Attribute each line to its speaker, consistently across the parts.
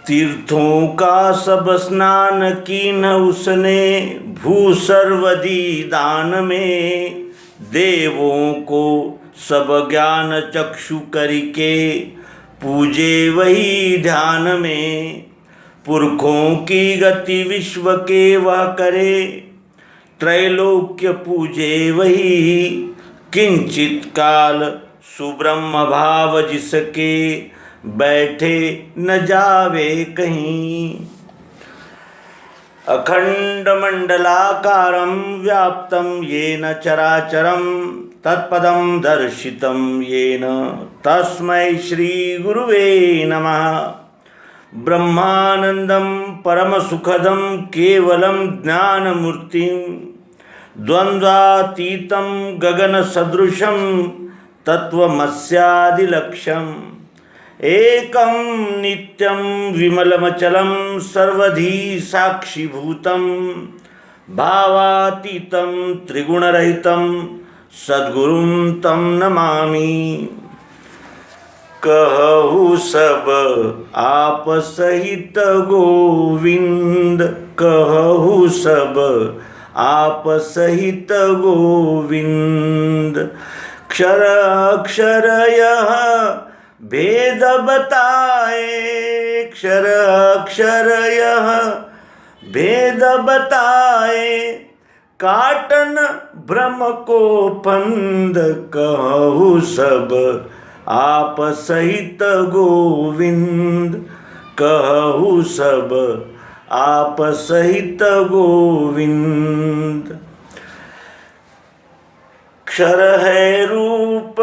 Speaker 1: तीर्थों का सब स्नान कीन उसने, भू सर्वदी दान में। देवों को सब ज्ञान चक्षु करके, पूजे वही ध्यान में। पुरखों की गति विश्व के वह करे, त्रैलोक्य पूजे वही। किंचित काल सुब्रह्म भाव जिसके, बैठे न जावे कहीं। अखंड मंडलाकारं व्याप्तं येन चराचरं, तत्पदं दर्शितं येन तस्मै श्री गुरुवे नमः। ब्रह्मानंदं परमसुखदं केवलं ज्ञानमूर्तिं, द्वन्द्वातीतं गगनसदृशं तत्त्वमस्यादिलक्ष्यम्। एकं नित्यं विमलमचलं सर्वधी साक्षीभूतं, भावातीतं त्रिगुणरहितं सद्गुरुं तं नमामि। कहु सब आप सहित गोविंद, कहु सब आप सहित गोविंद। क्षर अक्षर यह भेद बताए, क्षर अक्षर यह भेद बताए। काटन भ्रम को पंद, कहु सब आप सहित गोविंद, कहु सब आप सहित गोविंद। क्षर है रूप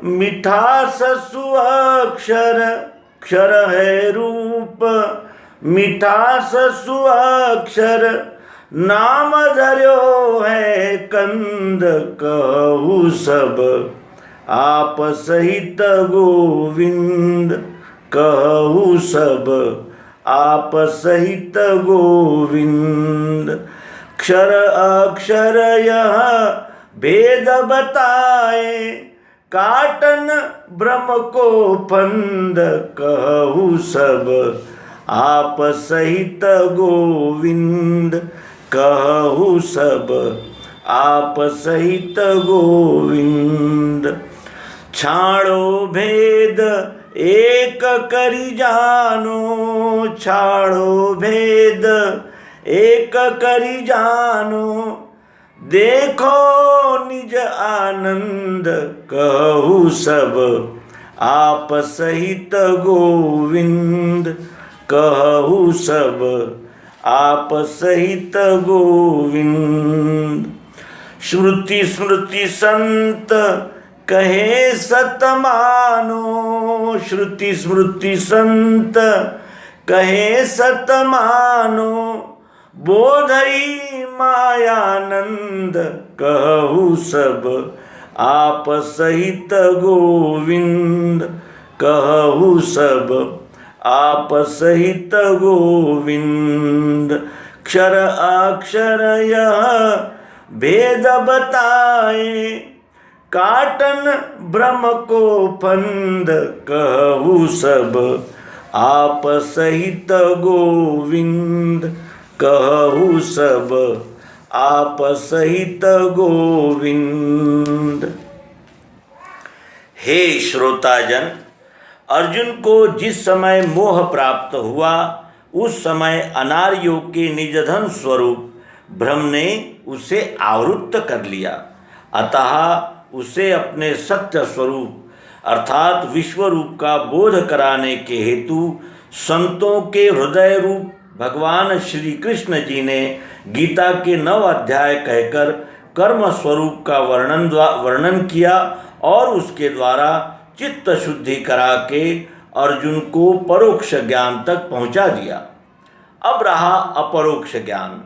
Speaker 1: मिठास सुअक्षर, क्षर है रूप मिठास सुअक्षर। नाम धर्यो है कंद, कहु सब आप सहित गोविंद, कहु सब आप सहित गोविंद। क्षर अक्षर यह भेद बताए, काटन भ्रम को फंद। कहु सब आप सहित गोविंद, कहु सब आप सहित गोविंद। छाड़ो भेद एक करि जानो, छाड़ो भेद एक करि जानो। देखो निज आनंद, कहु सब आप सहित गोविंद, कहु सब आप सहित गोविंद। श्रुति स्मृति संत कहे सत मानो, श्रुति स्मृति संत कहे सत मानो। बोधई मायानंद, कहु सब आप सहित गोविंद, कहु सब आप सहित गोविंद। क्षर अक्षर यह भेद बताए, काटन भ्रम को फंद। कहु सब आप सहित गोविंद, कहु सब आप सहित गोविंद। हे श्रोताजन, अर्जुन को जिस समय मोह प्राप्त हुआ, उस समय अनार्यों के निजधन स्वरूप ब्रह्म ने उसे आवृत्त कर लिया। अतः उसे अपने सत्य स्वरूप अर्थात विश्व रूप का बोध कराने के हेतु संतों के हृदय रूप भगवान श्री कृष्ण जी ने गीता के 9 अध्याय कहकर कर्म स्वरूप का वर्णन किया और उसके द्वारा चित्त शुद्धि करा के अर्जुन को परोक्ष ज्ञान तक पहुंचा दिया। अब रहा अपरोक्ष ज्ञान।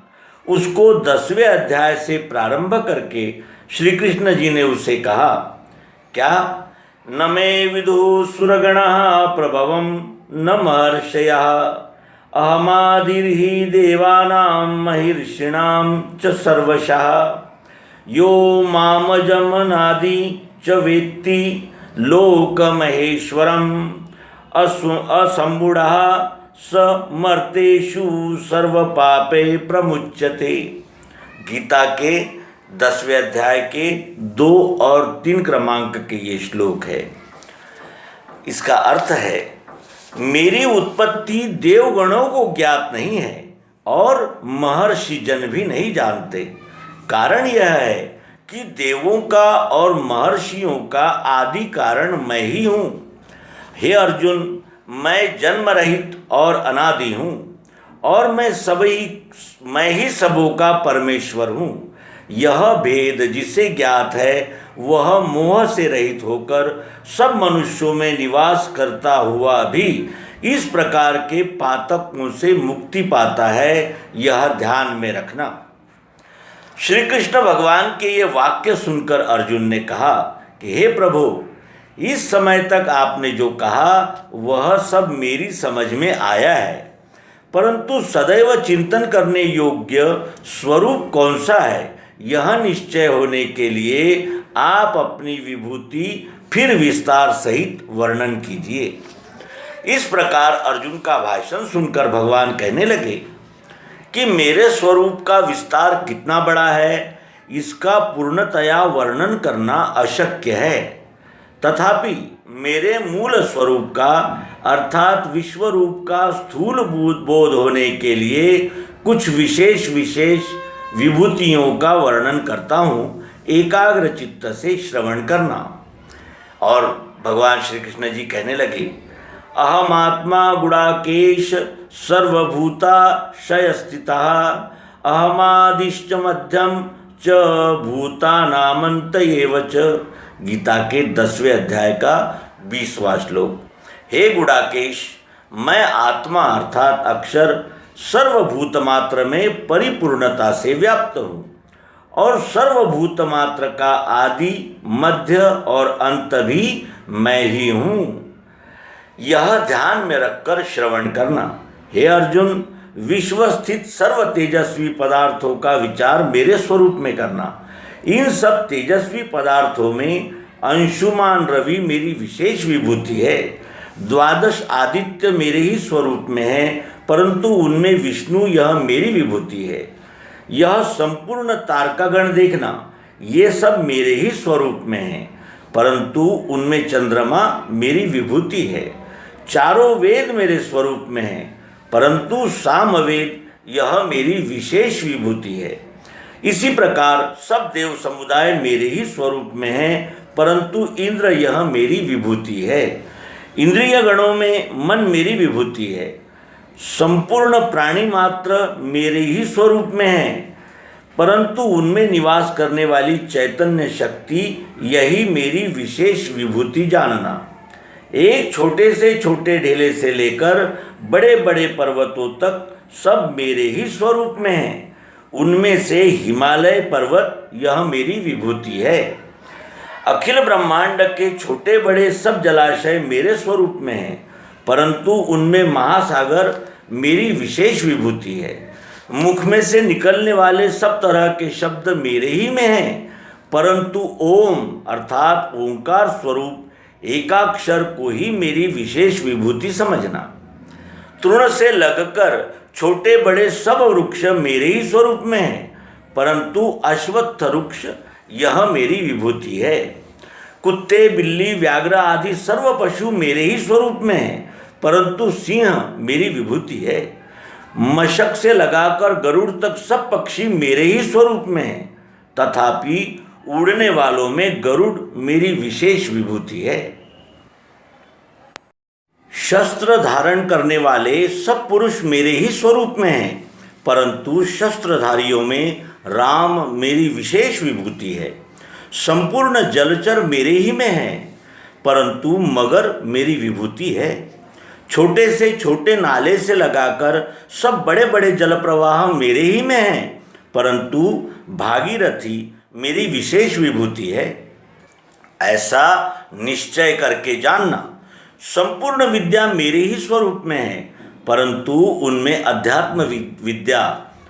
Speaker 1: उसको 10वें अध्याय से प्रारंभ करके श्री कृष्ण जी ने उसे कहा, क्या न मे विदुः सुरगणः प्रभवं न महर्षयः, अहमादिर्हि देवानां महिर्षिणां च सर्वशः। यो मामजमनादि च वेत्ति लोकमहेश्वरम् असम्बूढ़ः समर्तेषु सर्व पापे प्रमुच्यते। गीता के 10वें अध्याय के 2 और 3 क्रमांक के ये श्लोक है। इसका अर्थ है, मेरी उत्पत्ति देवगणों को ज्ञात नहीं है और महर्षि जन भी नहीं जानते। कारण यह है कि देवों का और महर्षियों का आदि कारण मैं ही हूँ। हे अर्जुन, मैं जन्म रहित और अनादि हूँ और मैं ही सबों का परमेश्वर हूँ। यह भेद जिसे ज्ञात है वह मोह से रहित होकर सब मनुष्यों में निवास करता हुआ भी इस प्रकार के पातकों से मुक्ति पाता है। यह ध्यान में रखना। श्री कृष्ण भगवान के ये वाक्य सुनकर अर्जुन ने कहा कि हे प्रभु, इस समय तक आपने जो कहा वह सब मेरी समझ में आया है, परंतु सदैव चिंतन करने योग्य स्वरूप कौन सा है, यह निश्चय होने के लिए आप अपनी विभूति फिर विस्तार सहित वर्णन कीजिए। इस प्रकार अर्जुन का भाषण सुनकर भगवान कहने लगे कि मेरे स्वरूप का विस्तार कितना बड़ा है, इसका पूर्णतया वर्णन करना अशक्य है। तथापि मेरे मूल स्वरूप का अर्थात विश्वरूप का स्थूल बोध होने के लिए कुछ विशेष विभूतियों का वर्णन करता हूँ। एकाग्र चित्त से श्रवण करना। और भगवान श्री कृष्ण जी कहने लगे, अहम आत्मा गुणाकेश सर्वभूताशय स्थितः अहमादिश्च मध्यम च भूतानामंत एव च। गीता के 10वें अध्याय का 20वां श्लोक। हे गुणाकेश, मैं आत्मा अर्थात अक्षर सर्वभूत मात्र में परिपूर्णता से व्याप्त हूँ और सर्वभूत मात्र का आदि मध्य और अंत भी मैं ही हूँ। यह ध्यान में रखकर श्रवण करना। हे अर्जुन, विश्व स्थित सर्व तेजस्वी पदार्थों का विचार मेरे स्वरूप में करना। इन सब तेजस्वी पदार्थों में अंशुमान रवि मेरी विशेष विभूति है। 12 आदित्य मेरे ही स्वरूप में है, परंतु उनमें विष्णु यह मेरी विभूति है। यह संपूर्ण तारकागण देखना, ये सब मेरे ही स्वरूप में हैं, परंतु उनमें चंद्रमा मेरी विभूति है। चारों वेद मेरे स्वरूप में हैं, परंतु सामवेद यह मेरी विशेष विभूति है। इसी प्रकार सब देव समुदाय मेरे ही स्वरूप में हैं, परंतु इंद्र यह मेरी विभूति है। इंद्रिय गणों में मन मेरी विभूति है। संपूर्ण प्राणी मात्र मेरे ही स्वरूप में है, परंतु उनमें निवास करने वाली चैतन्य शक्ति यही मेरी विशेष विभूति जानना। एक छोटे से छोटे ढेले से लेकर बड़े बड़े पर्वतों तक सब मेरे ही स्वरूप में हैं। उनमें से हिमालय पर्वत यह मेरी विभूति है। अखिल ब्रह्मांड के छोटे बड़े सब जलाशय मेरे स्वरूप में हैं, परंतु उनमें महासागर मेरी विशेष विभूति है। मुख में से निकलने वाले सब तरह के शब्द मेरे ही में हैं, परंतु ओम अर्थात ओंकार स्वरूप एकाक्षर को ही मेरी विशेष विभूति समझना। तृण से लगकर छोटे बड़े सब वृक्ष मेरे ही स्वरूप में हैं, परंतु अश्वत्थ वृक्ष यह मेरी विभूति है। कुत्ते बिल्ली व्याघ्र आदि सर्व पशु मेरे ही स्वरूप में हैं, परंतु सिंह मेरी विभूति है। मशक से लगाकर गरुड़ तक सब पक्षी मेरे ही स्वरूप में हैं, तथापि उड़ने वालों में गरुड़ मेरी विशेष विभूति है। शस्त्र धारण करने वाले सब पुरुष मेरे ही स्वरूप में हैं, परंतु शस्त्रधारियों में राम मेरी विशेष विभूति है। संपूर्ण जलचर मेरे ही में है, परंतु मगर मेरी विभूति है। छोटे से छोटे नाले से लगाकर सब बड़े बड़े जल प्रवाह मेरे ही में हैं, परंतु भागीरथी मेरी विशेष विभूति है। ऐसा निश्चय करके जानना। संपूर्ण विद्या मेरे ही स्वरूप में है, परंतु उनमें अध्यात्म विद्या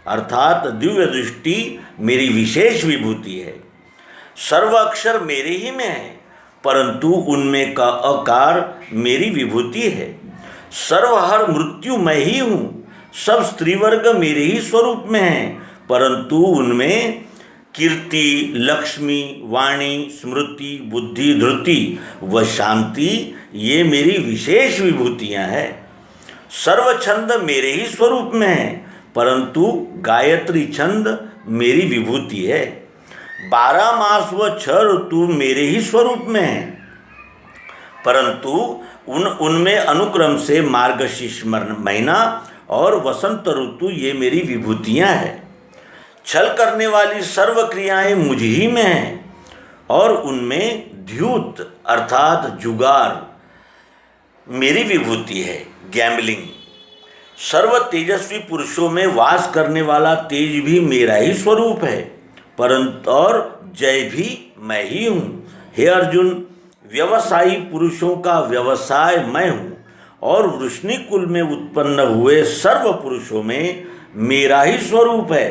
Speaker 1: अर्थात दिव्य दृष्टि मेरी विशेष विभूति है। सर्व अक्षर मेरे ही में है, परंतु उनमें का अकार मेरी विभूति है। सर्वहर मृत्यु मैं ही हूँ। सब स्त्रीवर्ग मेरे ही स्वरूप में हैं, परंतु उनमें कीर्ति, लक्ष्मी, वाणी, स्मृति, बुद्धि, धृति व शांति ये मेरी विशेष विभूतियाँ हैं। सर्व छंद मेरे ही स्वरूप में हैं, परंतु गायत्री छंद मेरी विभूति है। 12 मास व 6 ऋतु मेरे ही स्वरूप में हैं, परंतु उनमें अनुक्रम से मार्गशीर्ष महीना और वसंत ऋतु ये मेरी विभूतियाँ हैं। छल करने वाली सर्व क्रियाएं मुझ ही में हैं, और उनमें द्यूत अर्थात जुगार मेरी विभूति है, गैम्बलिंग। सर्व तेजस्वी पुरुषों में वास करने वाला तेज भी मेरा ही स्वरूप है, परंतु और जय भी मैं ही हूँ। हे अर्जुन, व्यवसायी पुरुषों का व्यवसाय मैं हूँ, और वृष्णि कुल में उत्पन्न हुए सर्व पुरुषों में मेरा ही स्वरूप है,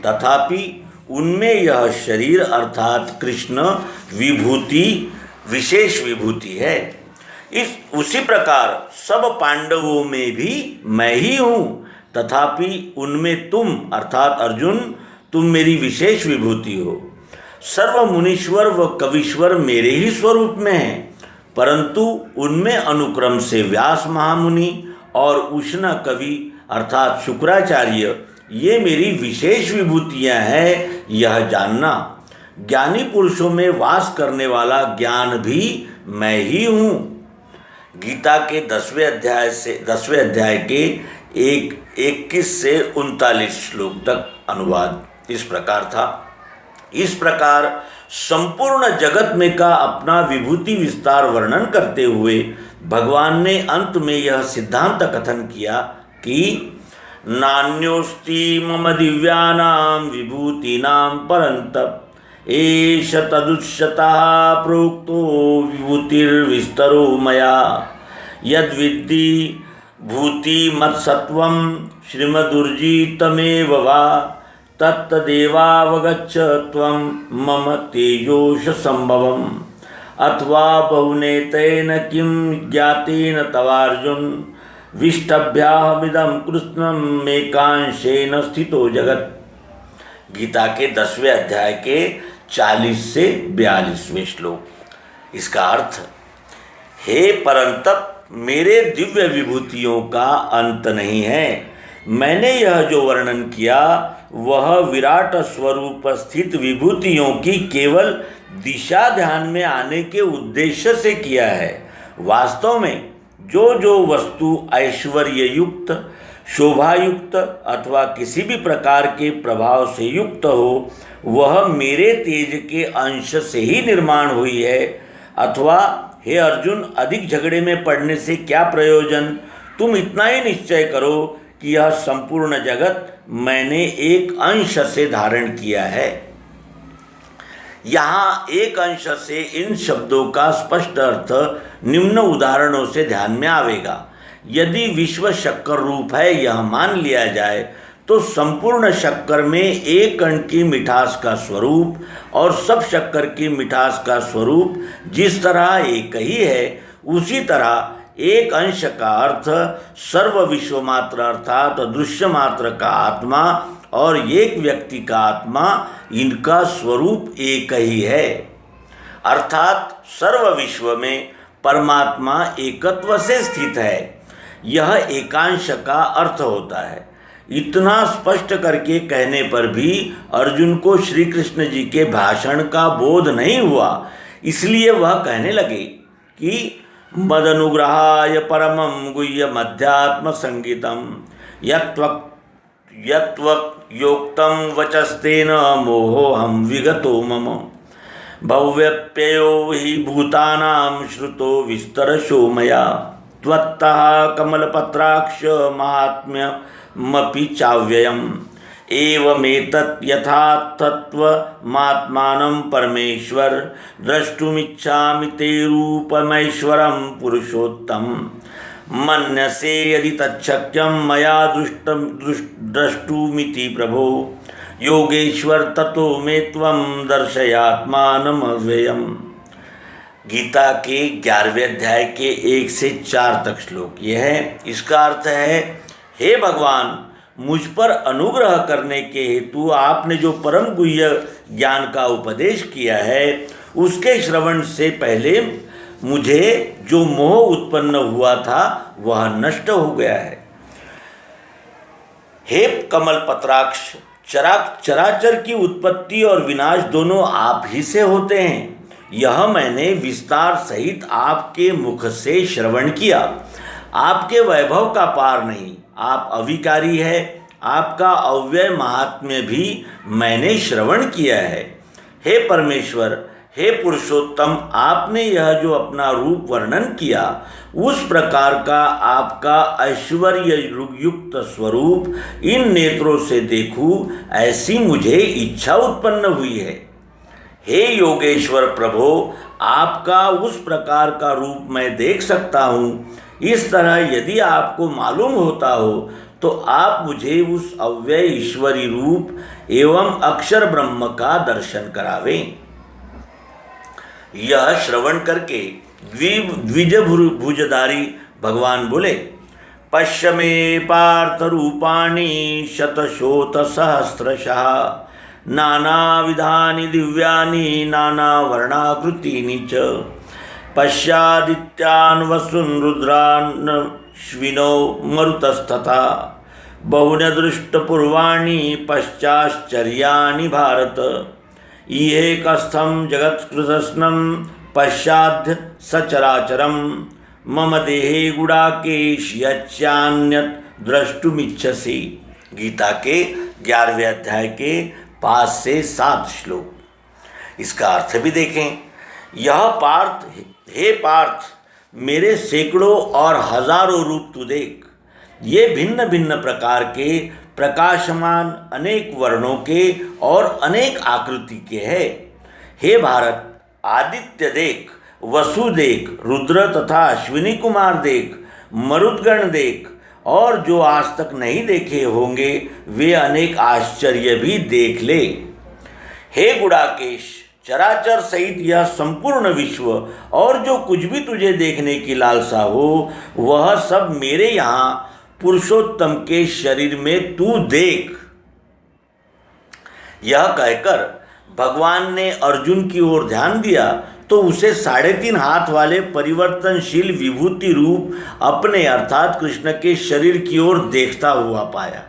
Speaker 1: तथापि उनमें यह शरीर अर्थात कृष्ण विभूति विशेष विभूति है। उसी प्रकार सब पांडवों में भी मैं ही हूँ, तथापि उनमें तुम अर्थात अर्जुन तुम मेरी विशेष विभूति हो। सर्व मुनीश्वर व कवीश्वर मेरे ही स्वरूप में हैं, परंतु उनमें अनुक्रम से व्यास महामुनि और उष्ण कवि अर्थात शुक्राचार्य ये मेरी विशेष विभूतियाँ हैं, यह जानना। ज्ञानी पुरुषों में वास करने वाला ज्ञान भी मैं ही हूँ। गीता के 10वें अध्याय के 21 से 39 श्लोक तक अनुवाद इस प्रकार था। इस प्रकार संपूर्ण जगत में का अपना विभूति विस्तार वर्णन करते हुए भगवान ने अंत में यह सिद्धांत कथन किया कि नान्योस्ति मम दिव्यानां विभूतीनां परन्तप एष तदुच्यतः प्रोक्तो विभूतिर्विस्तरो मया यद्विद्धि भूतिमत्सत्वं श्रीमदुर्जितमेव वा तत्तदेवावगच्छ त्वं मम तेजोश संभवम् अथवा बहुनेतेन किं ज्ञातेन तवार्जुन विष्टभ्याहमिदं कृष्णम् एकांशेन स्थितो जगत्। गीता के 10वें अध्याय के 40 से 42वें श्लोक। इसका अर्थ, हे परंतप, मेरे दिव्य विभूतियों का अंत नहीं है। मैंने यह जो वर्णन किया वह विराट स्वरूप स्थित विभूतियों की केवल दिशा ध्यान में आने के उद्देश्य से किया है। वास्तव में जो वस्तु ऐश्वर्य युक्त, शोभायुक्त अथवा किसी भी प्रकार के प्रभाव से युक्त हो वह मेरे तेज के अंश से ही निर्माण हुई है। अथवा हे अर्जुन, अधिक झगड़े में पड़ने से क्या प्रयोजन। तुम इतना ही निश्चय करो कि यह संपूर्ण जगत मैंने एक अंश से धारण किया है। यहाँ एक अंश से इन शब्दों का स्पष्ट अर्थ निम्न उदाहरणों से ध्यान में आवेगा। यदि विश्व शक्कर रूप है यह मान लिया जाए तो संपूर्ण शक्कर में एक कण की मिठास का स्वरूप और सब शक्कर की मिठास का स्वरूप जिस तरह एक ही है, उसी तरह एक अंश का अर्थ सर्व विश्व मात्र अर्थात दृश्य मात्र का आत्मा और एक व्यक्ति का आत्मा, इनका स्वरूप एक ही है। अर्थात सर्व विश्व में परमात्मा एकत्व से स्थित है, यह एकांश का अर्थ होता है। इतना स्पष्ट करके कहने पर भी अर्जुन को श्री कृष्ण जी के भाषण का बोध नहीं हुआ, इसलिए वह कहने लगे कि मदनुग्रहाय परमं गुह्यमध्यात्म संगीतम यत्वयोक्तं वचस्तेन मोहोऽहं विगतो मम भव्यप्ययो हि भूतानां श्रुतो विस्तरशो मया त्वत्तः कमलपत्राक्ष महात्म्यमपि चाव्ययम् एवमेतत् यथार्थत्वमात्मानं परमेश्वर द्रष्टुमिच्छामि ते रूपमैश्वरं पुरुषोत्तम मन्यसे यदि तच्छक्यं मया द्रष्टुमिति प्रभो योगेश्वर ततो मे त्वं दर्शयात्मानमव्ययम्। गीता के 11वें अध्याय के 1 से 4 तक श्लोक ये है। इसका अर्थ है, हे भगवान, मुझ पर अनुग्रह करने के हेतु आपने जो परम गुह्य ज्ञान का उपदेश किया है उसके श्रवण से पहले मुझे जो मोह उत्पन्न हुआ था वह नष्ट हो गया है। हे कमल पत्राक्ष, चराचर की उत्पत्ति और विनाश दोनों आप ही से होते हैं। यह मैंने विस्तार सहित आपके मुख से श्रवण किया। आपके वैभव का पार नहीं, आप अविकारी है। आपका अव्यय महात्म्य भी मैंने श्रवण किया है। हे परमेश्वर, हे पुरुषोत्तम, आपने यह जो अपना रूप वर्णन किया उस प्रकार का आपका ऐश्वर्य युक्त स्वरूप इन नेत्रों से देखूं, ऐसी मुझे इच्छा उत्पन्न हुई है। हे योगेश्वर प्रभो, आपका उस प्रकार का रूप मैं देख सकता हूँ। इस तरह यदि आपको मालूम होता हो तो आप मुझे उस अव्यय ईश्वरी रूप एवं अक्षर ब्रह्म का दर्शन करावें। यह श्रवण करके द्विजभुजधारी भगवान बोले, पश्य मे पार्थ रूपाणि शतशोथ सहस्रशः नानाविधानि दिव्यानि नानावर्णाकृतीनि च पश्यादित्यान् वसून् रुद्रान् श्विनो मरुतस्तथा बहुन दृष्टपूर्वाणि पश्चाश्चर्याणि भारत इहे कस्थं जगत्कृतस्नं पश्चाद् सचराचरं मम देहे गुडाकेश यच्चान्यत् द्रष्टुमिच्छसि। गीता के 11वें अध्याय के 5 से 7 श्लोक। इसका अर्थ भी देखें। यह पार्थ, हे पार्थ, मेरे सैकड़ों और हजारों रूप तू देख। ये भिन्न भिन्न प्रकार के प्रकाशमान अनेक वर्णों के और अनेक आकृति के हैं। हे भारत, आदित्य देख, वसु देख, रुद्र तथा अश्विनी कुमार देख, मरुदगण देख, और जो आज तक नहीं देखे होंगे वे अनेक आश्चर्य भी देख ले। हे गुडाकेश, चराचर सहित यह संपूर्ण विश्व और जो कुछ भी तुझे देखने की लालसा हो वह सब मेरे यहाँ पुरुषोत्तम के शरीर में तू देख। यह कहकर भगवान ने अर्जुन की ओर ध्यान दिया तो उसे 3.5 हाथ वाले परिवर्तनशील विभूति रूप अपने अर्थात कृष्ण के शरीर की ओर देखता हुआ पाया।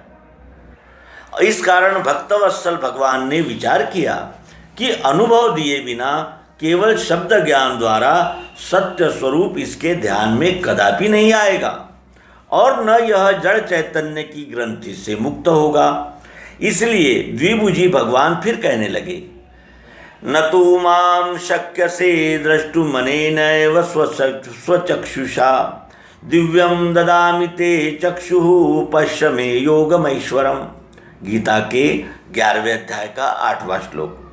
Speaker 1: इस कारण भक्तवत्सल भगवान ने विचार किया कि अनुभव दिए बिना केवल शब्द ज्ञान द्वारा सत्य स्वरूप इसके ध्यान में कदापि नहीं आएगा और न यह जड़ चैतन्य की ग्रंथि से मुक्त होगा। इसलिए द्विभुजी भगवान फिर कहने लगे, न तू माम शक्यसे द्रष्टुमनेनैव स्वचक्षुषा दिव्यम ददामि ते चक्षुः पश्य मे योगमैश्वरम। गीता के 11वें अध्याय का 8वां श्लोक।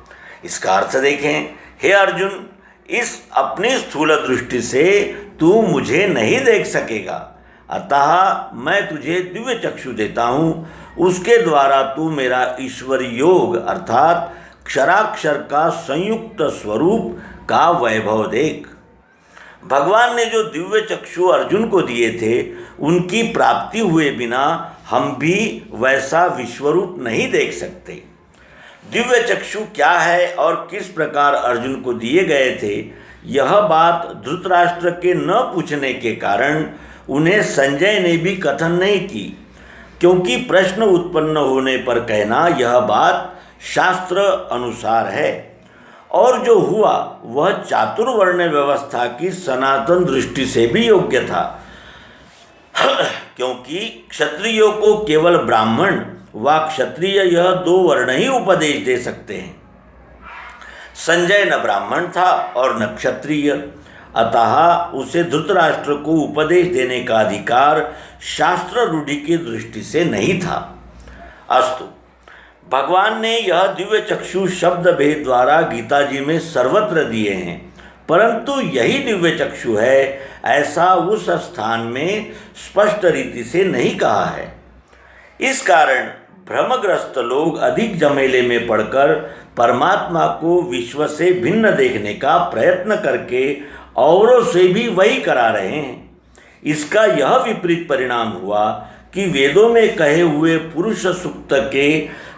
Speaker 1: इसका अर्थ देखें। हे अर्जुन, इस अपनी स्थूल दृष्टि से तू मुझे नहीं देख सकेगा, अतः मैं तुझे दिव्य चक्षु देता हूँ। उसके द्वारा तू मेरा ईश्वरी योग अर्थात क्षराक्षर का संयुक्त स्वरूप का वैभव देख। भगवान ने जो दिव्य चक्षु अर्जुन को दिए थे उनकी प्राप्ति हुए बिना हम भी वैसा विश्वरूप नहीं देख सकते। दिव्य चक्षु क्या है और किस प्रकार अर्जुन को दिए गए थे, यह बात धृतराष्ट्र के न पूछने के कारण उन्हें संजय ने भी कथन नहीं की, क्योंकि प्रश्न उत्पन्न होने पर कहना यह बात शास्त्र अनुसार है और जो हुआ वह चातुर्वर्ण व्यवस्था की सनातन दृष्टि से भी योग्य था, क्योंकि क्षत्रियों को केवल ब्राह्मण व क्षत्रिय यह 2 वर्ण ही उपदेश दे सकते हैं। संजय न ब्राह्मण था और न क्षत्रिय, अतः उसे धृतराष्ट्र को उपदेश देने का अधिकार शास्त्र रूढ़ि की दृष्टि से नहीं था। अस्तु, भगवान ने यह दिव्य चक्षु शब्द भेद द्वारा गीता जी में सर्वत्र दिए हैं, परंतु यही दिव्य चक्षु है ऐसा उस स्थान में स्पष्ट रीति से नहीं कहा है। इस कारण भ्रमग्रस्त लोग अधिक झमेले में पड़कर परमात्मा को विश्व से भिन्न देखने का प्रयत्न करके औरों से भी वही करा रहे हैं। इसका यह विपरीत परिणाम हुआ कि वेदों में कहे हुए पुरुष सूक्त के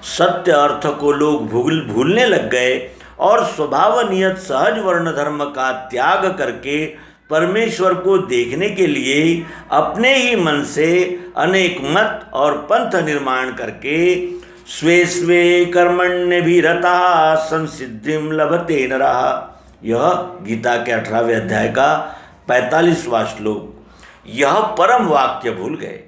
Speaker 1: सत्य अर्थ को लोग भूलने लग गए और स्वभाव नियत सहज वर्ण धर्म का त्याग करके परमेश्वर को देखने के लिए अपने ही मन से अनेक मत और पंथ निर्माण करके स्वे स्वे कर्मण्य भी रता संसिद्धिम लभते नरः। यह गीता के 18वें अध्याय का 45वां श्लोक। यह परम वाक्य भूल गए,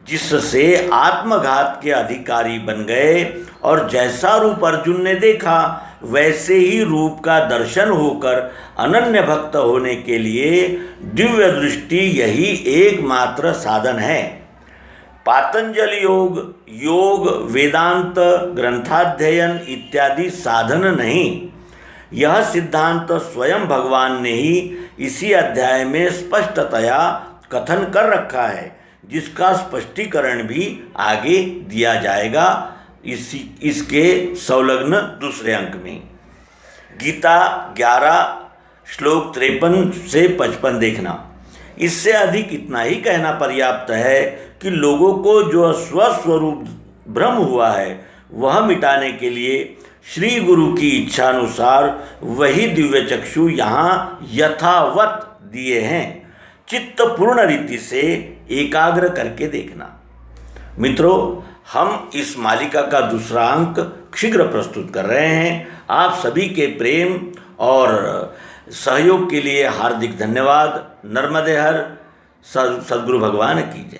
Speaker 1: जिससे आत्मघात के अधिकारी बन गए और जैसा रूप अर्जुन ने देखा वैसे ही रूप का दर्शन होकर अनन्य भक्त होने के लिए दिव्य दृष्टि यही एकमात्र साधन है। पातंजल योग वेदांत ग्रंथाध्ययन इत्यादि साधन नहीं। यह सिद्धांत स्वयं भगवान ने ही इसी अध्याय में स्पष्टतया कथन कर रखा है, जिसका स्पष्टीकरण भी आगे दिया जाएगा इसके संलग्न दूसरे अंक में। गीता 11 श्लोक 53 से 55 देखना। इससे अधिक इतना ही कहना पर्याप्त है कि लोगों को जो स्वस्वरूप भ्रम हुआ है वह मिटाने के लिए श्री गुरु की इच्छानुसार वही दिव्य चक्षु यहाँ यथावत दिए हैं। चित्त पूर्ण रीति से एकाग्र करके देखना। मित्रों, हम इस मालिका का दूसरा अंक शीघ्र प्रस्तुत कर रहे हैं। आप सभी के प्रेम और सहयोग के लिए हार्दिक धन्यवाद। नर्मदे हर। सद्गुरु भगवान की जय।